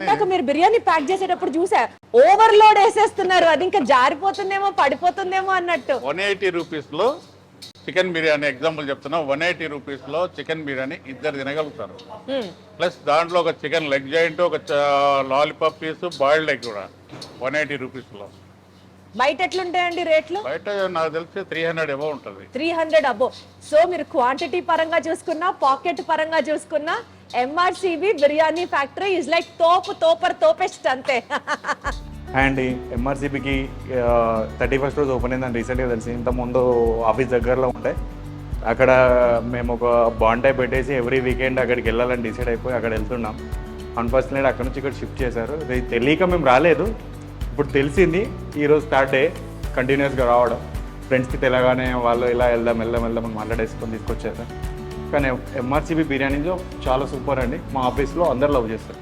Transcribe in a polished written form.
నాకు మీరు బిర్యానీ ప్యాక్ చేసేటప్పుడు చూసా ఓవర్లోడ్ వేసేస్తున్నారు, అది ఇంకా జారిపోతుందేమో పడిపోతుందేమో అన్నట్టు. 180 రూపీస్లో చికెన్ బిర్యానీ ఎగ్జాంపుల్ చెప్తున్నా, 180 రూపీస్లో చికెన్ బిర్యానీ ఇద్దరు తినగలుగుతారు. ప్లస్ దాంట్లో ఒక చికెన్ లెగ్ జాయింట్, ఒక లాలీపాప్ పీస్, బాయిల్డ్ ఎగ్ కూడా 180 రూపీస్లో. బయట ఎట్లుంటాయండి రేట్లు? బయట నాకు తెలిసి 300 ఎబో ఉంటుంది. 300 అబో. సో మీరు క్వాంటిటీ పరంగా చూసుకున్నా, పాకెట్ పరంగా చూసుకున్నా, MRCB biryani factory is like తోపెస్ట్ అంతే. అండ్ ఎంఆర్సిబికి 31st రోజు ఓపెన్ అయిందని రీసెంట్గా తెలిసి. ఇంతకుముందు ఆఫీస్ దగ్గరలో ఉంటే అక్కడ మేము ఒక బాండ్ టైప్ పెట్టేసి ఎవ్రీ వీకెండ్ అక్కడికి వెళ్ళాలని డిసైడ్ అయిపోయి అక్కడ వెళ్తున్నాం. అన్ఫార్చునేట్ అక్కడ నుంచి ఇక్కడ షిఫ్ట్ చేశారు. ఇది తెలియక మేము రాలేదు, ఇప్పుడు తెలిసింది. ఈరోజు స్టార్ట్ డే కంటిన్యూస్గా రావడం, ఫ్రెండ్స్కి తెలగానే వాళ్ళు ఇలా వెళ్దాం అని మాట్లాడేసుకొని తీసుకొచ్చారు. కానీ ఎంఆర్సిబి బిర్యానీలో చాలా సూపర్ అండి. మా ఆఫీస్లో అందరు లవ్ చేస్తారు.